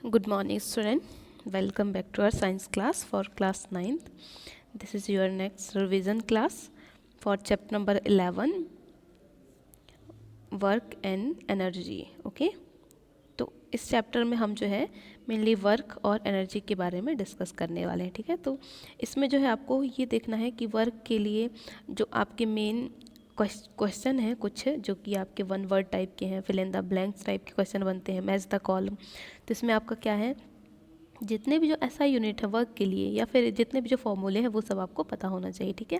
Good morning, student. Welcome back to our science class for class 9th. This is your next revision class for chapter number 11, work and energy. Okay, तो इस chapter में हम जो है mainly work और energy के बारे में डिस्कस करने वाले हैं. ठीक है, तो इसमें जो है आपको ये देखना है कि वर्क के लिए जो आपके मेन क्वेश्चन है कुछ जो कि आपके वन वर्ड टाइप के हैं, fill in the blanks type के क्वेश्चन बनते हैं, मैच द कॉलम. तो इसमें आपका क्या है, जितने भी जो ऐसा यूनिट है वर्क के लिए या फिर जितने भी जो फॉर्मूले हैं वो सब आपको पता होना चाहिए. ठीक है,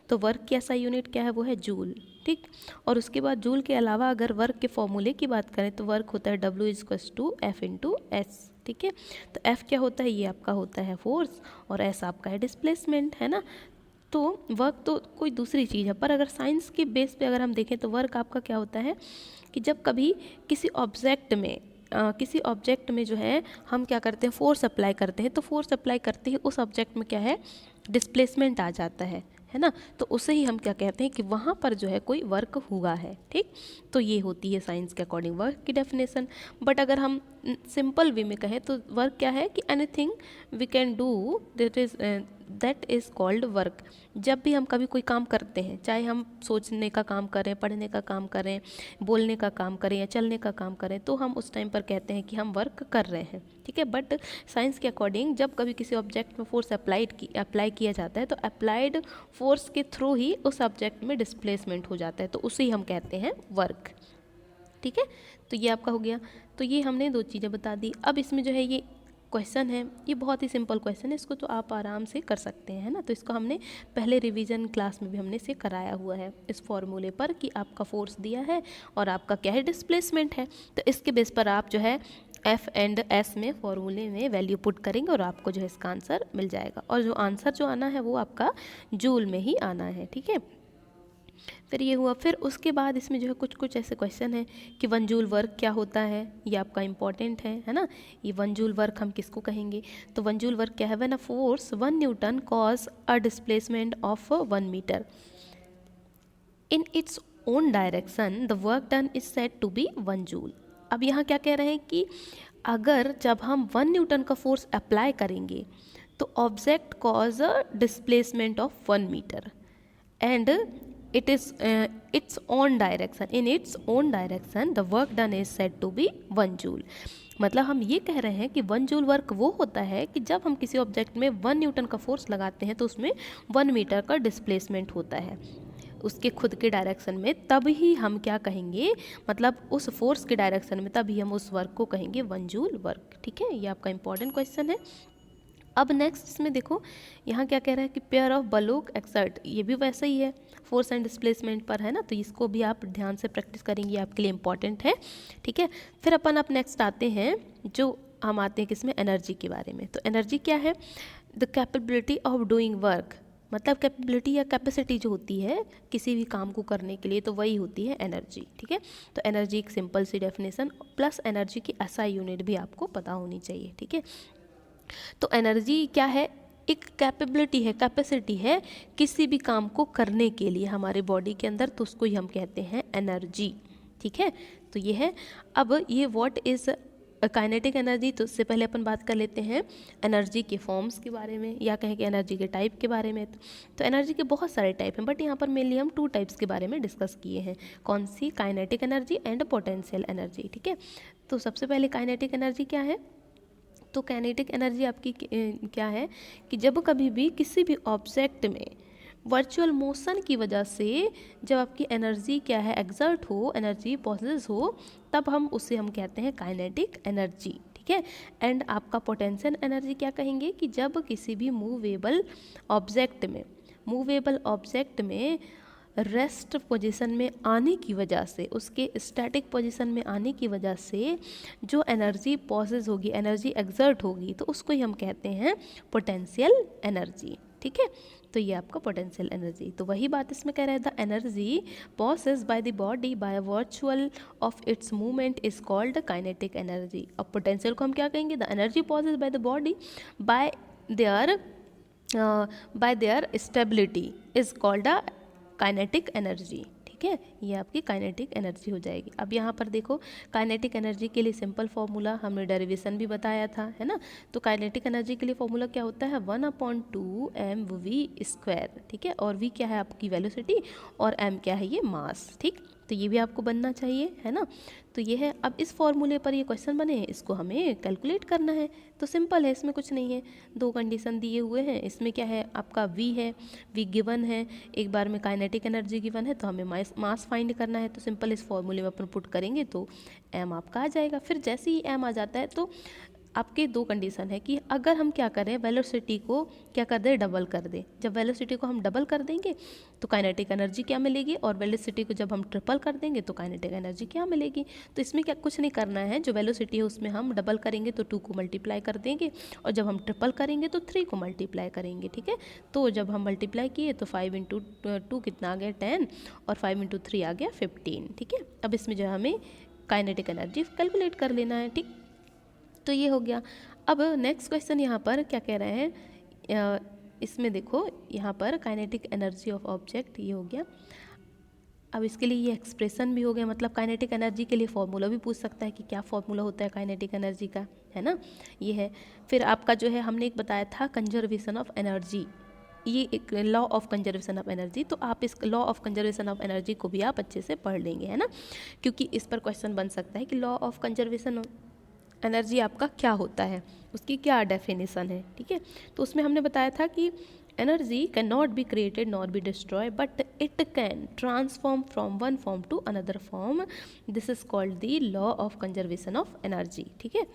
तो वर्क की ऐसा यूनिट क्या है, वो है जूल. ठीक, और उसके बाद जूल के अलावा अगर वर्क के फॉर्मूले की बात करें तो वर्क होता है W=F/S. ठीक है, तो F क्या होता है, ये आपका होता है फोर्स और S आपका है डिस्प्लेसमेंट, है ना. तो वर्क तो कोई दूसरी चीज़ है, पर अगर साइंस के बेस पे अगर हम देखें तो वर्क आपका क्या होता है कि जब कभी किसी ऑब्जेक्ट में जो है हम क्या करते हैं, फोर्स अप्लाई करते हैं, तो फोर्स अप्लाई करते ही उस ऑब्जेक्ट में क्या है, डिस्प्लेसमेंट आ जाता है ना. तो उसे ही हम क्या कहते हैं कि वहाँ पर जो है कोई वर्क हुआ है. ठीक, तो ये होती है साइंस के अकॉर्डिंग वर्क की डेफिनेशन. बट अगर हम सिंपल वे में कहें तो वर्क क्या है कि anything we can do that is called work. जब भी हम कभी कोई काम करते हैं, चाहे हम सोचने का काम करें, पढ़ने का काम करें, बोलने का काम करें या चलने का काम करें, तो हम उस टाइम पर कहते हैं कि हम वर्क कर रहे हैं. ठीक है, बट साइंस के अकॉर्डिंग जब कभी किसी ऑब्जेक्ट में फोर्स अप्लाई किया जाता है तो अप्लाइड फोर्स के थ्रू ही उस ऑब्जेक्ट में डिस्प्लेसमेंट हो जाता है, तो उसे ही हम कहते हैं वर्क. ठीक है, तो ये आपका हो गया. तो ये हमने दो चीज़ें बता दी. अब इसमें जो है ये क्वेश्चन है, ये बहुत ही सिंपल क्वेश्चन है, इसको तो आप आराम से कर सकते हैं, है ना. तो इसको हमने पहले रिवीजन क्लास में भी हमने इसे कराया हुआ है इस फॉर्मूले पर कि आपका फोर्स दिया है और आपका क्या है, डिस्प्लेसमेंट है. तो इसके बेस पर आप जो है एफ एंड एस में फॉर्मूले में वैल्यू पुट करेंगे और आपको जो है इसका आंसर मिल जाएगा. और जो आंसर जो आना है वो आपका जूल में ही आना है. ठीक है, फिर ये हुआ. फिर उसके बाद इसमें जो है कुछ कुछ ऐसे क्वेश्चन है कि वन जूल वर्क क्या होता है, ये आपका इंपॉर्टेंट है ना. ये वन जूल वर्क हम किसको कहेंगे, तो वन जूल वर्क क्या है, when a force 1 newton cause a displacement of 1 meter in its own direction, the work done is said to be 1 joule. अब यहाँ क्या कह रहे हैं कि अगर जब हम 1 न्यूटन का फोर्स अप्लाई करेंगे तो object cause a displacement of 1 metre and it is its own direction, in its own direction the work done is said to be 1 joule. मतलब हम ये कह रहे हैं कि 1 जूल वर्क वो होता है कि जब हम किसी ऑब्जेक्ट में 1 न्यूटन का फोर्स लगाते हैं तो उसमें 1 मीटर का डिस्प्लेसमेंट होता है उसके खुद के डायरेक्शन में, तब ही हम क्या कहेंगे, मतलब उस फोर्स के डायरेक्शन में तभी हम उस वर्क को कहेंगे 1 जूल वर्क. ठीक है, ये आपका इंपॉर्टेंट क्वेश्चन है. अब नेक्स्ट इसमें देखो यहाँ क्या कह रहा है कि पेयर ऑफ बलूक एक्सर्ट, ये भी वैसा ही है, फोर्स एंड डिस्प्लेसमेंट पर है ना. तो इसको भी आप ध्यान से प्रैक्टिस करेंगे, आपके लिए इंपॉर्टेंट है. ठीक है, फिर अपन अब नेक्स्ट आते हैं, जो हम आते हैं किसमें, एनर्जी के बारे में. तो एनर्जी क्या है, the capability of doing work, मतलब कैपेबिलिटी या कैपेसिटी जो होती है किसी भी काम को करने के लिए, तो वही होती है एनर्जी. ठीक है, तो एनर्जी एक सिंपल सी डेफिनेशन प्लस एनर्जी की ऐसा यूनिट भी आपको पता होनी चाहिए. ठीक है, तो एनर्जी क्या है, एक कैपेबिलिटी है, कैपेसिटी है किसी भी काम को करने के लिए हमारे बॉडी के अंदर, तो उसको ही हम कहते हैं एनर्जी. ठीक है, तो ये है. अब ये व्हाट इज़ काइनेटिक एनर्जी, तो उससे पहले अपन बात कर लेते हैं एनर्जी के फॉर्म्स के बारे में, या कहें कि एनर्जी के टाइप के बारे में. तो एनर्जी के बहुत सारे टाइप हैं, बट यहाँ पर मेनली हम 2 टाइप्स के बारे में डिस्कस किए हैं. कौन सी, kinetic energy and potential energy. ठीक है, तो सबसे पहले काइनेटिक एनर्जी क्या है, तो काइनेटिक एनर्जी आपकी क्या है कि जब कभी भी किसी भी ऑब्जेक्ट में वर्चुअल मोशन की वजह से जब आपकी एनर्जी क्या है, एक्सर्ट हो, एनर्जी पॉसेस हो, तब हम कहते हैं काइनेटिक एनर्जी. ठीक है, एंड आपका पोटेंशियल एनर्जी क्या कहेंगे कि जब किसी भी मूवेबल ऑब्जेक्ट में रेस्ट पोजीशन में आने की वजह से, उसके स्टैटिक पोजीशन में आने की वजह से जो एनर्जी पॉसेस होगी, एनर्जी एक्सर्ट होगी, तो उसको ही हम कहते हैं पोटेंशियल एनर्जी. ठीक है, तो ये आपका पोटेंशियल एनर्जी. तो वही बात इसमें कह रहे हैं, the energy possesses by the body by virtual of its movement is called kinetic energy. अब पोटेंशियल को हम क्या कहेंगे, the energy possesses by the body by there stability is called a kinetic energy. ठीक ठीक है, ये आपकी काइनेटिक एनर्जी हो जाएगी। अब यहाँ पर देखो काइनेटिक एनर्जी के लिए सिंपल फॉर्मूला हमने डेरिवेशन भी बताया था, है ना। तो काइनेटिक एनर्जी के लिए फॉर्मूला क्या होता है, 1/2 mv², ठीक है। और v क्या है आपकी वेलोसिटी और m क्या है ये मास, ठीक। तो ये भी आपको बनना चाहिए, है ना। तो ये है। अब इस फॉर्मूले पर ये क्वेश्चन बने हैं, इसको हमें कैलकुलेट करना है। तो सिंपल है, इसमें कुछ नहीं है, दो कंडीशन दिए हुए हैं। इसमें क्या है आपका v है, v गिवन है, एक बार में काइनेटिक एनर्जी गिवन है, तो हमें मास फाइंड करना है। तो सिंपल इस फॉर्मूले में अपन पुट करेंगे तो m आपका आ जाएगा। फिर जैसे ही m आ जाता है तो आपके दो कंडीशन है कि अगर हम क्या करें, वेलोसिटी को क्या कर दें, डबल कर दें। जब वेलोसिटी को हम डबल कर देंगे तो काइनेटिक एनर्जी क्या मिलेगी, और वेलोसिटी को जब हम ट्रिपल कर देंगे तो काइनेटिक एनर्जी क्या मिलेगी। तो इसमें क्या कुछ नहीं करना है, जो वेलोसिटी है उसमें हम डबल करेंगे तो 2 को मल्टीप्लाई कर देंगे, और जब हम ट्रिपल करेंगे तो 3 को मल्टीप्लाई करेंगे, ठीक है। तो जब हम मल्टीप्लाई किए तो 5 × 2 कितना आ गया 10, और 5 × 3 आ गया 15, ठीक है। अब इसमें जो है हमें काइनेटिक एनर्जी कैलकुलेट कर लेना है, ठीक। तो ये हो गया। अब नेक्स्ट क्वेश्चन यहाँ पर क्या कह रहे हैं, इसमें देखो यहाँ पर काइनेटिक एनर्जी ऑफ ऑब्जेक्ट ये हो गया। अब इसके लिए ये एक्सप्रेशन भी हो गया, मतलब काइनेटिक एनर्जी के लिए फॉर्मूला भी पूछ सकता है कि क्या फॉर्मूला होता है काइनेटिक एनर्जी का, है ना, ये है। फिर आपका जो है हमने एक बताया था कंजर्वेशन ऑफ एनर्जी, ये एक law of conservation of energy. तो आप इस law of conservation of energy को भी आप अच्छे से पढ़ लेंगे, है ना, क्योंकि इस पर क्वेश्चन बन सकता है कि लॉ ऑफ कंजर्वेशन एनर्जी आपका क्या होता है, उसकी क्या डेफिनेशन है, ठीक है। तो उसमें हमने बताया था कि energy can not be created not be destroy, but it can transform from one form to another form, this is called the law of conservation of energy, ठीक है।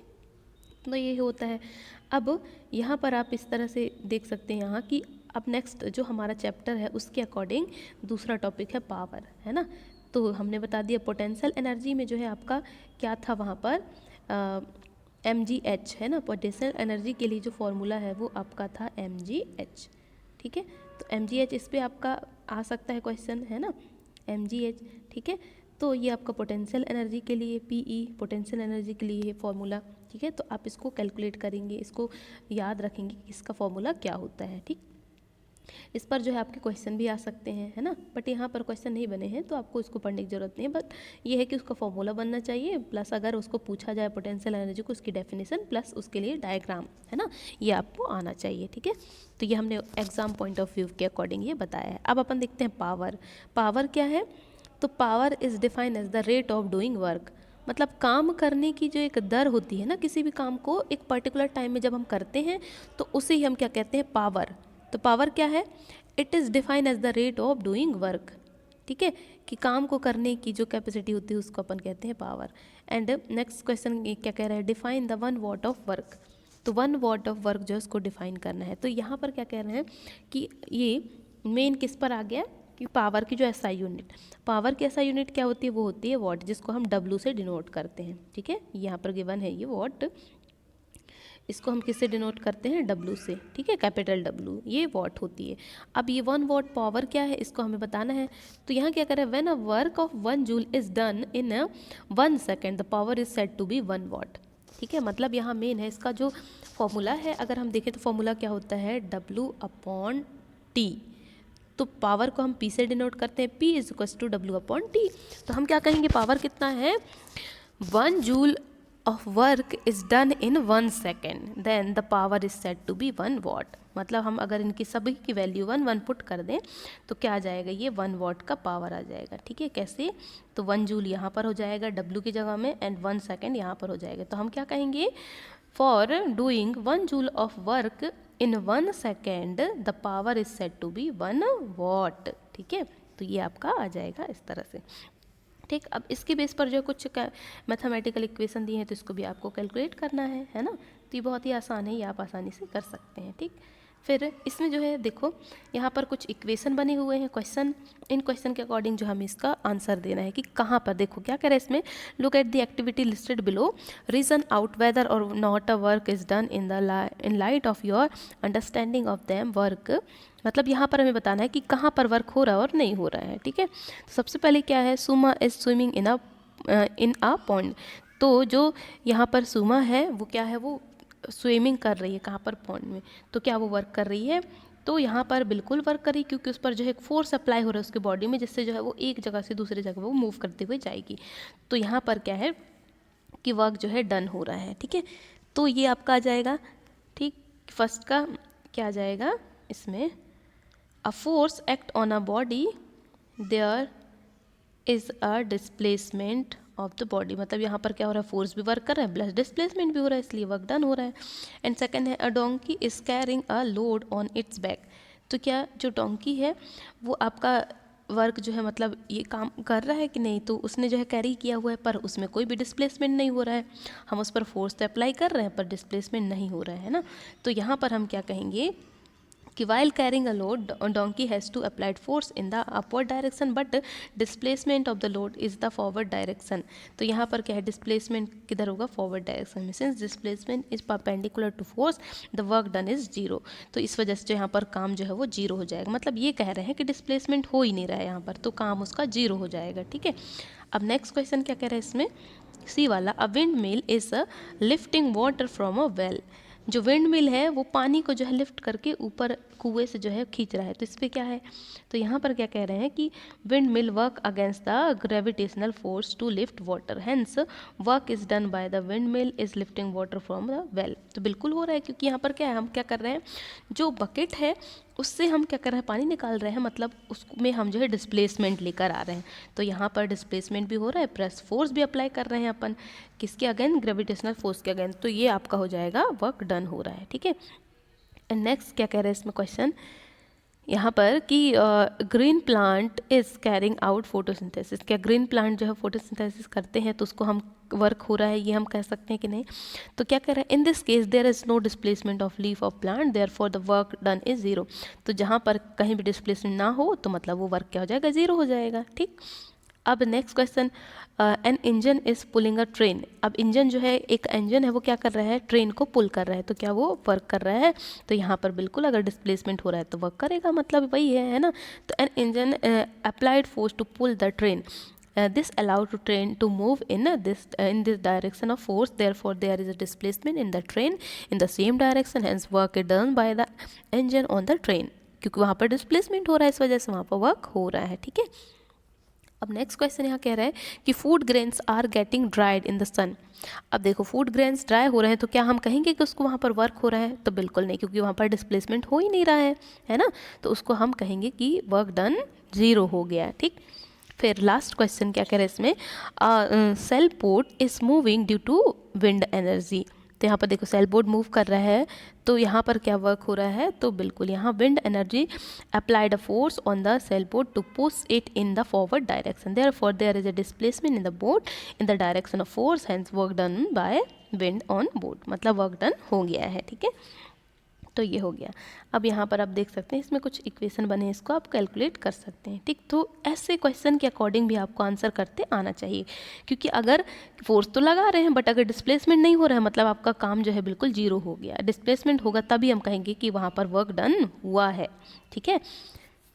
तो ये होता है। अब यहाँ पर आप इस तरह से देख सकते हैं यहाँ कि अब नेक्स्ट जो हमारा चैप्टर है उसके अकॉर्डिंग दूसरा टॉपिक है पावर, है ना। तो हमने बता दिया पोटेंशियल एनर्जी में जो है आपका क्या था वहाँ पर mgh, है ना। पोटेंशियल एनर्जी के लिए जो फॉर्मूला है वो आपका था mgh, ठीक है। तो mgh इस पे आपका आ सकता है क्वेश्चन, है ना, mgh, ठीक है। तो ये आपका पोटेंशियल एनर्जी के लिए PE पोटेंशियल एनर्जी के लिए फॉर्मूला, ठीक है। तो आप इसको कैलकुलेट करेंगे, इसको याद रखेंगे कि इसका फॉर्मूला क्या होता है, ठीक। इस पर जो है आपके क्वेश्चन भी आ सकते हैं, है ना, बट यहाँ पर क्वेश्चन नहीं बने हैं तो आपको इसको पढ़ने की ज़रूरत नहीं है। बट ये है कि उसका फॉर्मूला बनना चाहिए, प्लस अगर उसको पूछा जाए पोटेंशियल एनर्जी को उसकी डेफिनेशन प्लस उसके लिए डायग्राम, है ना, ये आपको आना चाहिए, ठीक है। तो ये हमने एग्जाम पॉइंट ऑफ व्यू के अकॉर्डिंग ये बताया है। अब अपन देखते हैं पावर। पावर क्या है, तो power is defined as the rate of doing work, मतलब काम करने की जो एक दर होती है ना, किसी भी काम को एक पर्टिकुलर टाइम में जब हम करते हैं तो उसे ही हम क्या कहते हैं, पावर। तो पावर क्या है, it is defined as the rate of doing work, ठीक है, कि काम को करने की जो कैपेसिटी होती है उसको अपन कहते हैं पावर। एंड नेक्स्ट क्वेश्चन क्या कह रहा है, define the 1 watt of work. तो 1 watt ऑफ वर्क जो है उसको डिफाइन करना है। तो यहाँ पर क्या कह रहे हैं कि ये मेन किस पर आ गया कि पावर की जो SI यूनिट, पावर की SI यूनिट क्या होती है, वो होती है वॉट, जिसको हम W से डिनोट करते हैं, ठीक है। यहाँ पर गिवन है ये वॉट, इसको हम किससे डिनोट करते हैं, W से, ठीक है, कैपिटल W, ये वॉट होती है। अब ये 1 watt पावर क्या है इसको हमें बताना है। तो यहाँ क्या करें, when a work of 1 joule is done in 1 second the power is said to be 1 watt, ठीक है। मतलब यहाँ मेन है इसका जो फॉर्मूला है, अगर हम देखें तो फॉर्मूला क्या होता है, W/T। तो पावर को हम P से डिनोट करते हैं, P is equal to W/T। तो हम क्या कहेंगे, पावर कितना है, 1 joule of work is done in 1 second, then the power is said to be 1 watt। मतलब हम अगर इनकी सभी की वैल्यू 1 पुट कर दें तो क्या आ जाएगा, ये 1 watt का पावर आ जाएगा, ठीक है। कैसे, तो 1 जूल यहाँ पर हो जाएगा W की जगह में, एंड 1 सेकेंड यहाँ पर हो जाएगा। तो हम क्या कहेंगे, for doing 1 joule of work in 1 second the power is said to be 1 watt, ठीक है। तो ये आपका आ जाएगा इस तरह से, ठीक। अब इसके बेस पर जो कुछ मैथमेटिकल इक्वेशन दिए हैं तो इसको भी आपको कैलकुलेट करना है ना। तो ये बहुत ही आसान है, ये आप आसानी से कर सकते हैं, ठीक। फिर इसमें जो है देखो यहाँ पर कुछ इक्वेशन बने हुए हैं, क्वेश्चन, इन क्वेश्चन के अकॉर्डिंग जो हमें इसका आंसर देना है कि कहाँ पर, देखो क्या कह रहे हैं इसमें, look at the activity listed below, reason out whether or not a work is done in light of your understanding of them work. मतलब यहाँ पर हमें बताना है कि कहाँ पर वर्क हो रहा है और नहीं हो रहा है, ठीक है। तो सबसे पहले क्या है, Suma is swimming in a pond. तो जो यहाँ पर सुमा है वो क्या है, वो स्विमिंग कर रही है, कहाँ पर, पॉन्ड में। तो क्या वो वर्क कर रही है, तो यहाँ पर बिल्कुल वर्क करी, क्योंकि उस पर जो है एक फोर्स अप्लाई हो रहा है उसके बॉडी में, जिससे जो है वो एक जगह से दूसरी जगह वो मूव करते हुए जाएगी। तो यहाँ पर क्या है कि वर्क जो है डन हो रहा है। ठीक है, तो ये आपका आ जाएगा। ठीक, फर्स्ट का क्या आ जाएगा इसमें, a force act on a body there is a displacement of the body, मतलब यहाँ पर क्या हो रहा है, फोर्स भी वर्क कर रहा है प्लस डिस्प्लेसमेंट भी हो रहा है, इसलिए वर्क डन हो रहा है। एंड सेकंड है, अ donkey is carrying a load on it's back. तो क्या जो डोंकी है वो आपका वर्क जो है मतलब ये काम कर रहा है कि नहीं, तो उसने जो है कैरी किया हुआ है पर उसमें कोई भी डिस्प्लेसमेंट नहीं हो रहा है। हम उस पर फोर्स तो अप्लाई कर रहे हैं पर डिस्प्लेसमेंट नहीं हो रहा है ना। तो यहाँ पर हम क्या कहेंगे कि while carrying a load, donkey has to applied force in the upward direction but displacement of the load is the forward direction। तो यहाँ पर क्या है, डिस्प्लेसमेंट किधर होगा, फॉरवर्ड डायरेक्शन में। Since displacement is perpendicular to force the work done is zero. तो इस वजह से जो यहाँ पर काम जो है वो जीरो हो जाएगा, मतलब ये कह रहे हैं कि डिस्प्लेसमेंट हो ही नहीं रहा है यहाँ पर, तो काम उसका जीरो हो जाएगा। ठीक है, अब नेक्स्ट क्वेश्चन क्या कह रहा है इसमें, सी वाला, a wind mill is lifting water from a well. जो विंड मिल है वो पानी को जो है लिफ्ट करके ऊपर कुएं से जो है खींच रहा है। तो इस पर क्या है, तो यहाँ पर क्या कह रहे हैं कि windmill work against the gravitational force to lift water, hence work is done by the windmill is lifting water from the well. तो बिल्कुल हो रहा है, क्योंकि यहाँ पर क्या है, हम क्या कर रहे हैं, जो बकेट है उससे हम क्या कर रहे हैं, पानी निकाल रहे हैं, मतलब उसमें हम जो है डिस्प्लेसमेंट लेकर आ रहे हैं। तो यहाँ पर डिस्प्लेसमेंट भी हो रहा है प्लस फोर्स भी अप्लाई कर रहे हैं अपन, किसके अगेंस्ट, ग्रेविटेशनल फोर्स के अगेंस्ट। तो ये आपका हो जाएगा वर्क डन हो रहा है। ठीक है, एंड नेक्स्ट क्या कह रहे हैं इसमें क्वेश्चन यहाँ पर कि green plant is carrying out photosynthesis. क्या ग्रीन प्लांट जो है फोटोसिंथेसिस करते हैं, तो उसको हम वर्क हो रहा है ये हम कह सकते हैं कि नहीं। तो क्या कह रहे हैं, in this case there is no displacement of leaf of plant therefore the work done is zero. तो जहाँ पर कहीं भी डिस्प्लेसमेंट ना हो तो मतलब वो वर्क क्या हो जाएगा, जीरो हो जाएगा। ठीक, अब next question, an engine is pulling a train. अब इंजन जो है, एक इंजन है वो क्या कर रहा है, ट्रेन को पुल कर रहा है, तो क्या वो वर्क कर रहा है। तो यहाँ पर बिल्कुल अगर डिस्प्लेसमेंट हो रहा है तो वर्क करेगा, मतलब वही है ना। तो an engine applied force to pull the train, this allowed to train to move in this direction of force, therefore there is a displacement in the train in the same direction, hence work is done by the engine on the train। क्योंकि वहाँ पर displacement हो रहा है इस वजह से वहाँ पर वर्क हो रहा है। ठीक है, अब नेक्स्ट क्वेश्चन यहाँ कह रहा है कि food grains are getting dried in the sun. अब देखो फूड ग्रेन्स ड्राई हो रहे हैं, तो क्या हम कहेंगे कि उसको वहाँ पर वर्क हो रहा है, तो बिल्कुल नहीं, क्योंकि वहाँ पर डिस्प्लेसमेंट हो ही नहीं रहा है ना। तो उसको हम कहेंगे कि वर्क डन जीरो हो गया। ठीक, फिर लास्ट क्वेश्चन क्या कह रहे हैं इसमें, sailboat is moving due to wind energy. तो यहाँ पर देखो सेल बोट मूव कर रहा है, तो यहाँ पर क्या वर्क हो रहा है, तो बिल्कुल यहाँ wind energy applied a force on the sailboat to push it in the forward direction, therefore there is a displacement in the boat in the direction of force, hence work done by wind on boat, मतलब work done हो गया है। ठीक है, तो ये हो गया। अब यहाँ पर आप देख सकते हैं इसमें कुछ इक्वेशन बने, इसको आप कैलकुलेट कर सकते हैं। ठीक, तो ऐसे क्वेश्चन के अकॉर्डिंग भी आपको आंसर करते आना चाहिए, क्योंकि अगर फोर्स तो लगा रहे हैं बट अगर डिस्प्लेसमेंट नहीं हो रहा है मतलब आपका काम जो है बिल्कुल जीरो हो गया। डिस्प्लेसमेंट होगा तभी हम कहेंगे कि वहाँ पर वर्क डन हुआ है। ठीक है,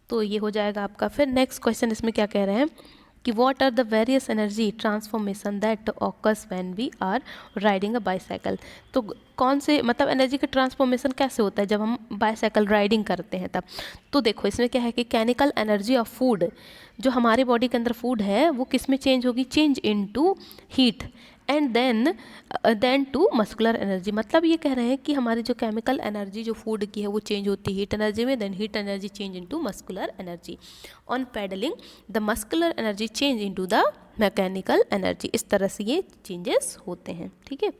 तो ये हो जाएगा आपका। फिर नेक्स्ट क्वेश्चन इसमें क्या कह रहे हैं कि what are the various energy transformation that occurs when we are riding a bicycle. तो कौन से मतलब एनर्जी का ट्रांसफॉर्मेशन कैसे होता है जब हम बाईसाइकिल राइडिंग करते हैं तब। तो देखो इसमें क्या है कि केमिकल एनर्जी ऑफ फूड, जो हमारे बॉडी के अंदर फूड है वो किस में चेंज होगी, change into heat and then to muscular energy. मतलब ये कह रहे हैं कि हमारी जो केमिकल एनर्जी जो फूड की है वो चेंज होती है हीट एनर्जी में, then heat energy change into muscular energy. On pedalling the muscular energy change into the mechanical energy. इस तरह से ये चेंजेस होते हैं। ठीक है,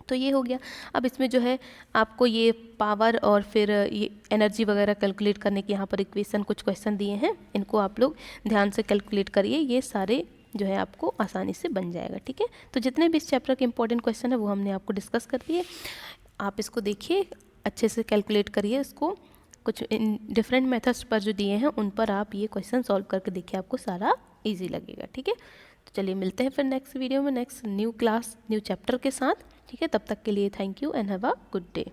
तो ये हो गया। अब इसमें जो है आपको ये पावर और फिर ये एनर्जी वगैरह कैलकुलेट करने की यहाँ पर इक्वेशन कुछ क्वेश्चन दिए हैं, इनको आप लोग ध्यान से कैलकुलेट करिए, ये सारे जो है आपको आसानी से बन जाएगा। ठीक है, तो जितने भी इस चैप्टर के इंपॉर्टेंट क्वेश्चन है वो हमने आपको डिस्कस कर दिए, आप इसको देखिए अच्छे से कैलकुलेट करिए इसको। कुछ डिफरेंट मेथड्स पर जो दिए हैं उन पर आप ये क्वेश्चन सॉल्व करके देखिए, आपको सारा ईजी लगेगा। ठीक है, तो चलिए मिलते हैं फिर नेक्स्ट वीडियो में next new class new chapter के साथ। ठीक है, तब तक के लिए thank you and have a good day.